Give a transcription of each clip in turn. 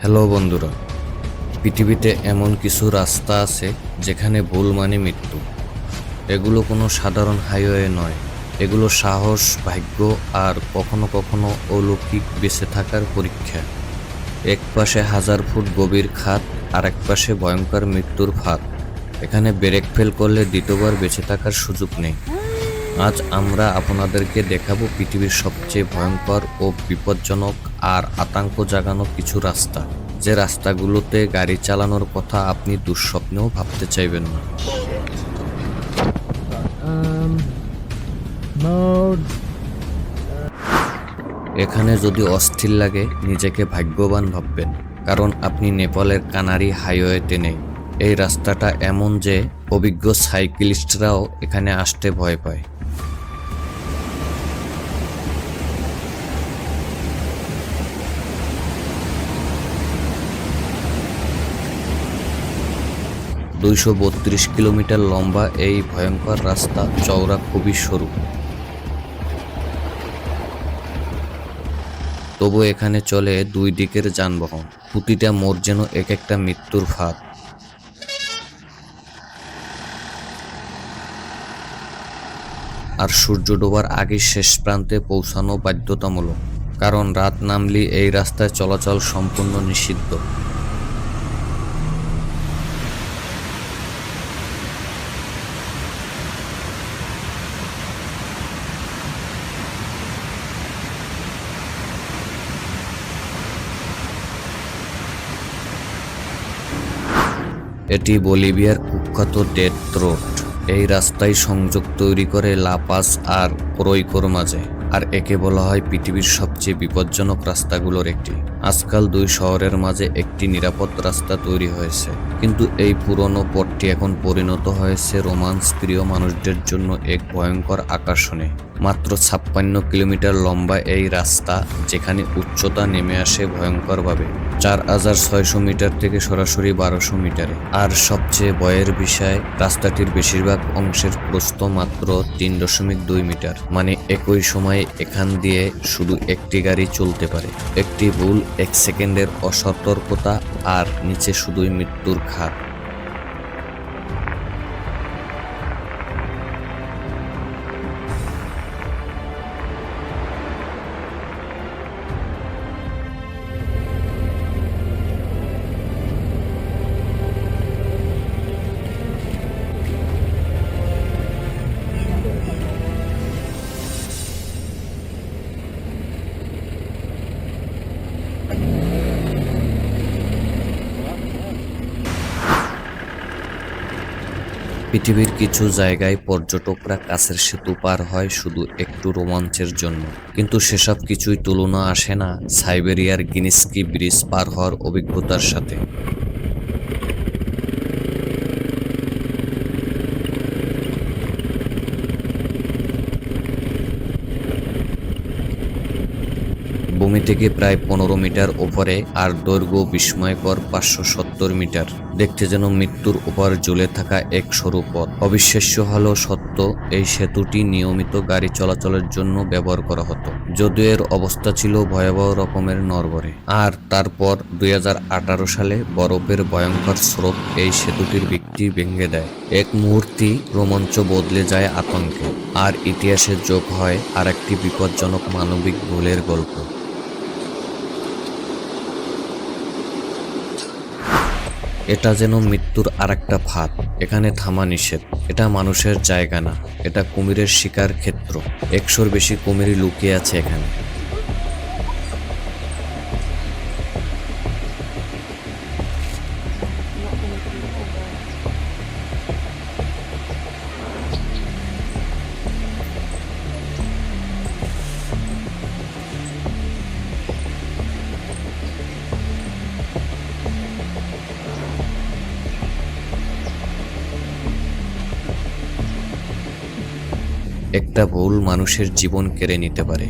Hello বন্ধুরা, পৃথিবীতে এমন কিছু রাস্তা আছে যেখানে ভুল মানে মৃত্যু। এগুলো কোনো সাধারণ হাইওয়ে নয়, এগুলো সাহস, ভাগ্য আর কখনো কখনো অলৌকিক বেঁচে থাকার পরীক্ষা। এক পাশে 1000 ফুট গভীর খাত, আর এক পাশে ভয়ঙ্কর মৃত্যুর ফাঁদ। এখানে ব্রেক ফেল করলে দ্বিতীয়বার বেঁচে থাকার সুযোগ নেই। আজ আমরা আপনাদেরকে দেখাবো পৃথিবীর সবচেয়ে ভয়ঙ্কর ও বিপজ্জনক আর আতঙ্ক জাগানো কিছু রাস্তা, যে রাস্তাগুলোতে গাড়ি চালানোর কথা আপনি দুঃস্বপ্নেও ভাবতে চাইবেন না। এখানে যদি অস্থির লাগে, নিজেকে ভাগ্যবান ভাববেন, কারণ আপনি নেপালের কানারি হাইওয়েতে নেই। এই রাস্তাটা এমন যে অভিজ্ঞ সাইক্লিস্টরাও এখানে আসতে ভয় পায়। $232 কিলোমিটার লম্বা এই ভয়ঙ্কর রাস্তা, চওড়া খুবই সরু। তবু এখানে চলে দুই দিকের যানবাহন, প্রতিটা মোড় যেন এক একটা মৃত্যুর ফাঁদ। আর সূর্য ডোবার আগে শেষ প্রান্তে পৌঁছানো বাধ্যতামূলক, কারণ রাত নামলে এই রাস্তায় চলাচল সম্পূর্ণ নিষিদ্ধ। এটি বলিভিয়ার কুখ্যাত ডেথ রোড। এই রাস্তায় সংযোগ তৈরি করে লা পাজ আর ক্রোইকোর মাঝে, আর একে বলা হয় পৃথিবীর সবচেয়ে বিপজ্জনক রাস্তাগুলোর একটি। আজকাল দুই শহরের মাঝে একটি নিরাপদ রাস্তা তৈরি হয়েছে, কিন্তু এই পুরনো পথটি এখন পরিণত হয়েছে রোমান্স প্রিয় মানুষদের জন্য এক ভয়ঙ্কর আকর্ষণে। মাত্র 56 কিলোমিটার লম্বা এই রাস্তা, যেখানে উচ্চতা নেমে আসে ভয়ঙ্করভাবে 4600 মিটার থেকে সরাসরি 1200 মিটারে। আর সবচেয়ে ভয়ের বিষয়, রাস্তাটির বেশিরভাগ অংশের প্রস্থ মাত্র 3.2 মিটার। মানে একই সময়ে এখান দিয়ে শুধু একটি গাড়ি চলতে পারে। একটি ভুল, 1 সেকেন্ডের অসতর্কতা, আর নিচে শুধুই মৃত্যুর খাদ। পৃথিবীর কিছু জায়গায় পর্যটকরা কাছের সেতু পার হয় শুধু একটু রোমাঞ্চের জন্য, কিন্তু সেসব কিছুই তুলনা আসে না সাইবেরিয়ার গিনিস্কি ব্রিজ পার হওয়ার অভিজ্ঞতার সাথে। ভূমি থেকে প্রায় 15 মিটার ওপরে, আর দৈর্ঘ্য বিস্ময়কর 570 মিটার। দেখতে যেন মৃত্যুর উপর ঝুলে থাকা এক সরু পথ। অবিশ্বাস্য হলেও সত্য, এই সেতুটি নিয়মিত গাড়ি চলাচলের জন্য ব্যবহার করা হতো, যদিও এর অবস্থা ছিল ভয়াবহ রকমের নড়বড়ে। আর তারপর 2018 সালে বরফের ভয়ঙ্কর স্রোত এই সেতুটির ভিত্তি ভেঙে দেয়। এক মুহূর্তে রোমাঞ্চ বদলে যায় আতঙ্কে, আর ইতিহাসে যোগ হয় আরেকটি বিপজ্জনক মানবিক ভুলের গল্প। এটা যেন মৃত্যুর আরেকটা ফাঁদ। এখানে থামা নিষেধ। এটা মানুষের জায়গা না, এটা কুমিরের শিকার ক্ষেত্র। 100-র বেশি কুমির লুকিয়ে আছে এখানে। একটা ভুল মানুষের জীবন কেড়ে নিতে পারে।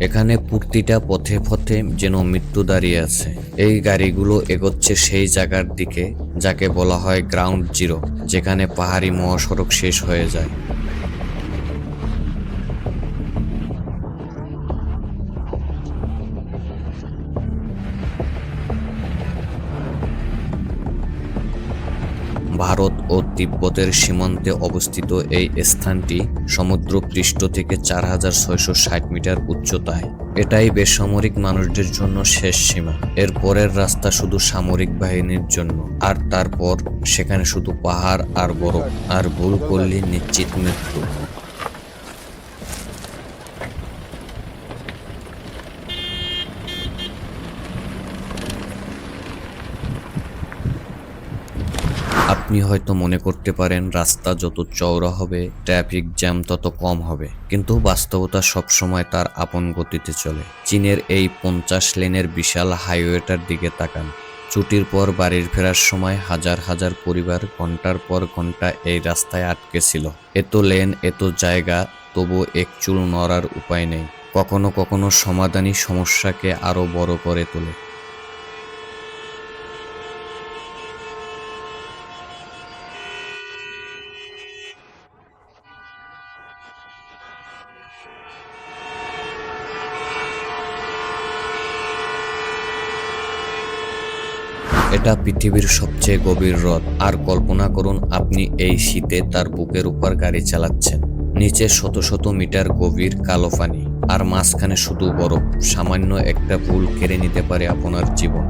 এখানে প্রতিটা পথে পথে যেন মৃত্যু দাঁড়িয়ে আছে। এই গাড়িগুলো এগোচ্ছে সেই জায়গার দিকে যাকে বলা হয় গ্রাউন্ড জিরো, যেখানে পাহাড়ি মহাসড়ক শেষ হয়ে যায়। ভারত ও তিব্বতের সীমান্তে অবস্থিত এই স্থানটি সমুদ্রপৃষ্ঠ থেকে 4660 মিটার উচ্চতায়। এটাই বেসামরিক মানুষদের জন্য শেষ সীমা। এর পরের রাস্তা শুধু সামরিক বাহিনীর জন্য, আর তারপর সেখানে শুধু পাহাড় আর বরফ, আর ভুল করলে নিশ্চিত মৃত্যু। আপনি হয়তো মনে করতে পারেন রাস্তা যত চওড়া হবে ট্রাফিক জ্যাম তত কম হবে, কিন্তু বাস্তবতা সবসময় তার আপন গতিতে চলে। চীনের এই 50 লেনের বিশাল হাইওয়েটার দিকে তাকান। ছুটির পর বাড়ির ফেরার সময় হাজার হাজার পরিবার ঘন্টার পর ঘন্টা এই রাস্তায় আটকে ছিল। এত লেন, এত জায়গা, তবু এক চুল নড়ার উপায় নেই। কখনো কখনো সমাধানই সমস্যাকে আরো বড় করে তোলে। এটা পৃথিবীর সবচেয়ে গভীর হ্রদ। আর কল্পনা করুন আপনি এই শীতে তার বুকের উপর গাড়ি চালাচ্ছেন। নিচে শত শত মিটার গভীর কালো পানি, আর মাঝখানে শুধু বরফ। সামান্য একটা ভুল কেড়ে নিতে পারে আপনার জীবন।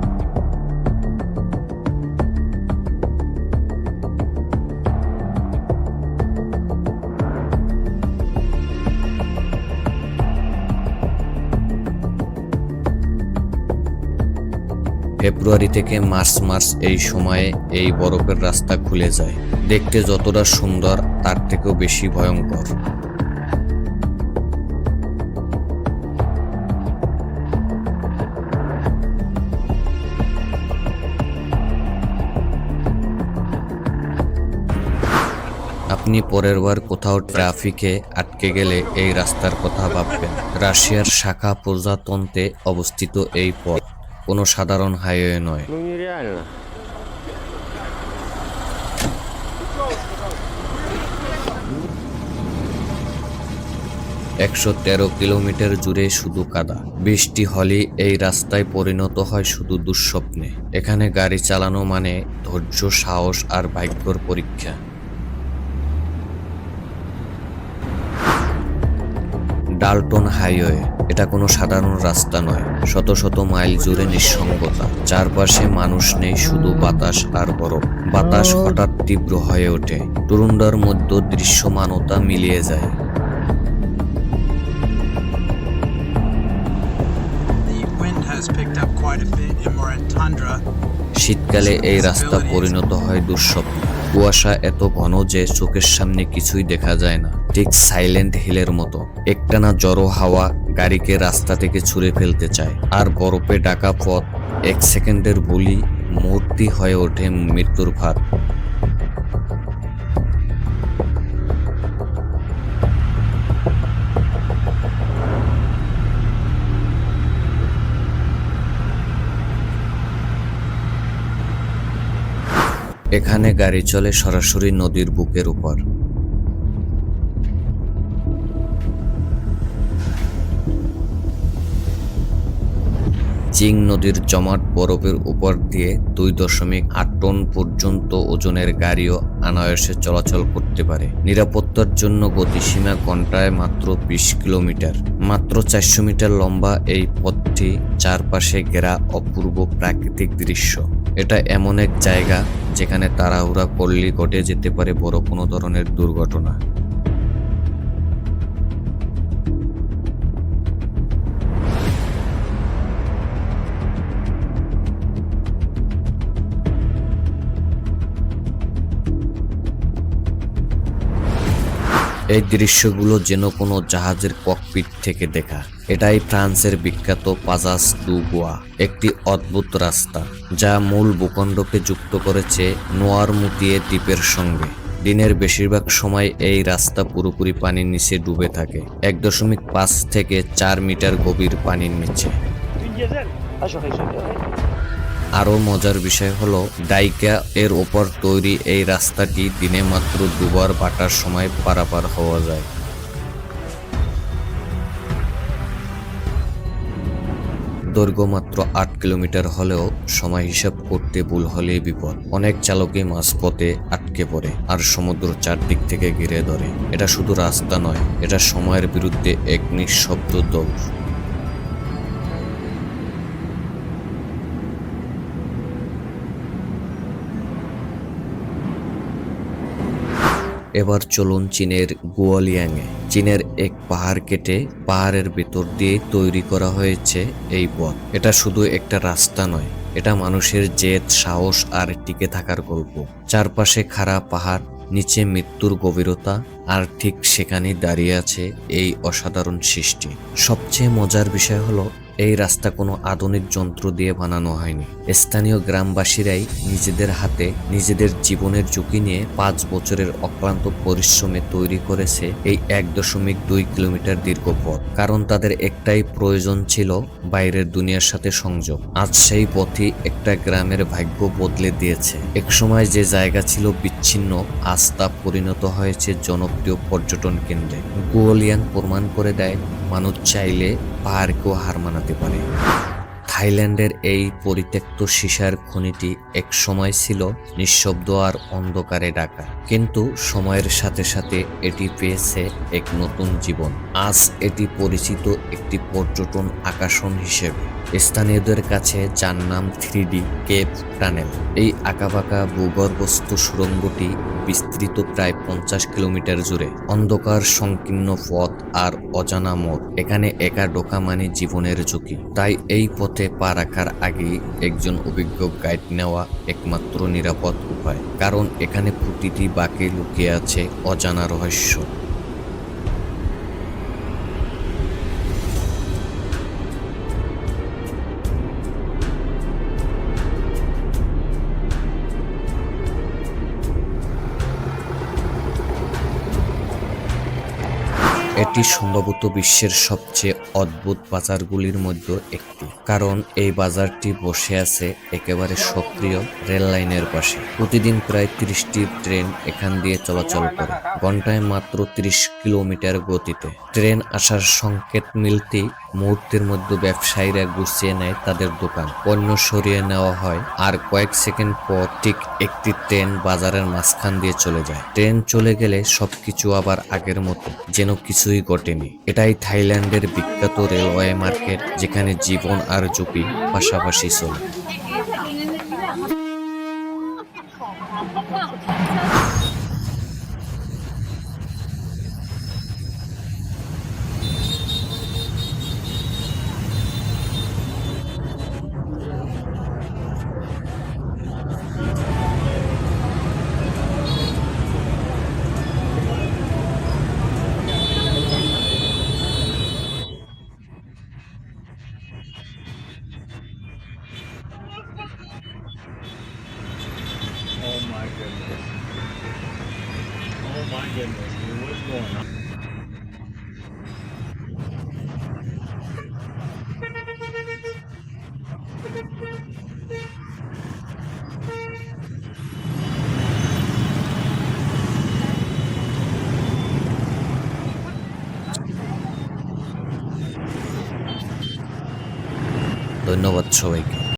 ফেব্রুয়ারি থেকে মার্চ এই সময়ে এই বরফের রাস্তা খুলে যায়। দেখতে যতটা সুন্দর তার থেকেও বেশি ভয়ঙ্কর। আপনি পরের বার কোথাও ট্রাফিকে আটকে গেলে এই রাস্তার কথা ভাববেন। রাশিয়ার শাখা প্রজাতন্ত্রে অবস্থিত এই পথ কোনো সাধারণ হাইওয়ে নয়। 113 কিলোমিটার জুড়ে শুধু কাদা। বৃষ্টি হলেই এই রাস্তায় পরিণত হয় শুধু দুঃস্বপ্নে। এখানে গাড়ি চালানো মানে ধৈর্য, সাহস আর ভাগ্যর পরীক্ষা। ডাল্টন হাইওয়ে এটা কোনো সাধারণ রাস্তা নয়। শত শত মাইল জুড়ে নিঃসঙ্গতা। চারপাশে মানুষ নেই, শুধু বাতাস আর বরফ। বাতাস হঠাৎ তীব্র হয়ে ওঠে, তরুণদের মধ্যে দৃশ্যমানতা মিলিয়ে যায়। শীতকালে এই রাস্তা পরিণত হয় দুঃস্বপ্ন। কুয়াশা এত ঘন যে চোখের সামনে কিছুই দেখা যায় না, ঠিক সাইলেন্ট হিলের মতো। একটানা জড়ো হাওয়া গাড়িকে রাস্তা থেকে ছুঁড়ে ফেলতে চায়, আর বরফে ঢাকা পথ 1 সেকেন্ডের ভুলই মূর্তি হয়ে ওঠে মৃত্যুর ভাত। এখানে গাড়ি চলে সরাসরি নদীর বুকের উপর। চিং নদীর জমাট বরফের উপর দিয়ে 2.8 টন পর্যন্ত ওজনের গাড়িও অনায়াসে চলাচল করতে পারে। নিরাপত্তার জন্য গতিসীমা ঘন্টায় মাত্র 20 কিলোমিটার। মাত্র 400 মিটার লম্বা এই পথটি চারপাশে ঘেরা অপূর্ব প্রাকৃতিক দৃশ্য। এটা এমন এক জায়গা যেখানে তাড়াহুড়া করলে ঘটে যেতে পারে বড় কোনো ধরনের দুর্ঘটনা। এই দৃশ্যগুলো যেন কোনো জাহাজের ককপিট থেকে দেখা। এটাই ফ্রান্সের বিখ্যাত পাজাস ডু গোয়া, একটি অদ্ভুত রাস্তা যা মূল ভূখণ্ডকে যুক্ত করেছে নোয়ারমুতিয়ে দ্বীপের সঙ্গে। দিনের বেশিরভাগ সময় এই রাস্তা পুরোপুরি পানির নিচে ডুবে থাকে, 1.5 থেকে 4 মিটার গভীর পানির নিচে। আরও মজার বিষয় হলো ডাইকা এর ওপর তৈরি এই রাস্তাটি দিনে মাত্র দুবার বাটার সময় পারাপার হওয়া যায়। দৈর্ঘ্য মাত্র 8 কিলোমিটার হলেও সময় হিসাব করতে ভুল হলেই বিপদ। অনেক চালকই মাঝপথে আটকে পড়ে আর সমুদ্র চারদিক থেকে ঘিরে ধরে। এটা শুধু রাস্তা নয়, এটা সময়ের বিরুদ্ধে এক নিঃশব্দ দৌড়। এবার চলুন চীনের গুয়ালিয়াংয়ে। চীনের এক পাহাড় কেটে পাহাড়ের ভেতর দিয়ে তৈরি করা হয়েছে এই পথ। এটা শুধু একটা রাস্তা নয়, এটা মানুষের জেদ, সাহস আর টিকে থাকার গল্প। চারপাশে খাড়া পাহাড়, নিচে মৃত্যুর গভীরতা, আর ঠিক সেখানেই দাঁড়িয়ে আছে এই অসাধারণ সৃষ্টি। সবচেয়ে মজার বিষয় হলো এই রাস্তা কোনো আধুনিক যন্ত্র দিয়ে বানানো হয়নি। স্থানীয় গ্রামবাসীরাই নিজেদের হাতে নিজেদের জীবনের ঝুঁকি নিয়ে 5 বছরের অক্লান্ত পরিশ্রমে তৈরি করেছে এই 1.2 কিলোমিটার দীর্ঘ পথ। কারণ তাদের একটাই প্রয়োজন ছিল, বাইরের দুনিয়ার সাথে সংযোগ। আজ সেই পথই একটা গ্রামের ভাগ্য বদলে দিয়েছে। একসময় যে জায়গা ছিল বিচ্ছিন্ন, আজ তা পরিণত হয়েছে জনপ্রিয় পর্যটন কেন্দ্রে। গুয়ালিয়াং প্রমাণ করে দেয়, মানুষ চাইলে পাহাড়কেও হার মানাতে পারে। থাইল্যান্ডের এই পরিত্যক্ত সীসার খনিটি এক সময় ছিল নিঃশব্দ আর অন্ধকারে ঢাকা, কিন্তু সময়ের সাথে সাথে এটি পেয়েছে এক নতুন জীবন। আজ এটি পরিচিত একটি পর্যটন আকর্ষণ হিসেবে, স্থানীয়দের কাছে যার নাম 3D কেভ টানেল। এই আঁকাবাঁকা ভূগর্ভস্থ সুড়ঙ্গটি বিস্তৃত প্রায় 50 কিলোমিটার জুড়ে। অন্ধকার সংকীর্ণ পথ আর অজানা মোড়, এখানে একা ঢোকা মানে জীবনের ঝুঁকি। তাই এই পথে পা রাখার আগেই একজন অভিজ্ঞ গাইড নেওয়া একমাত্র নিরাপদ উপায়, কারণ এখানে প্রতিটি বাঁকে লুকিয়ে আছে অজানা রহস্য। এটি সম্ভবত বিশ্বের সবচেয়ে অদ্ভুত বাজারগুলির মধ্যে একটি, কারণ এই বাজারটি বসে আছে একেবারে সক্রিয় রেল লাইনের পাশে। প্রতিদিন প্রায় 30টি ট্রেন এখান দিয়ে চলাচল করে, ঘন্টায় মাত্র 30 কিলোমিটার গতিতে। ট্রেন আসার সংকেত মিলতেই মুহূর্তের মধ্যে ব্যবসায়ীরা গুছিয়ে নেয় তাদের দোকান, পণ্য সরিয়ে নেওয়া হয়, আর কয়েক সেকেন্ড পর ঠিক একটি ট্রেন বাজারের মাঝখান দিয়ে চলে যায়। ট্রেন চলে গেলে সবকিছু আবার আগের মতো, যেন কিছুই ঘটেনি। এটাই থাইল্যান্ডের বিখ্যাত রেলওয়ে মার্কেট, যেখানে জীবন আর ঝুঁকি পাশাপাশি চলে। Oh my goodness. Oh my goodness. Dude, what's going on? ধন্যবাদ সবাইকে।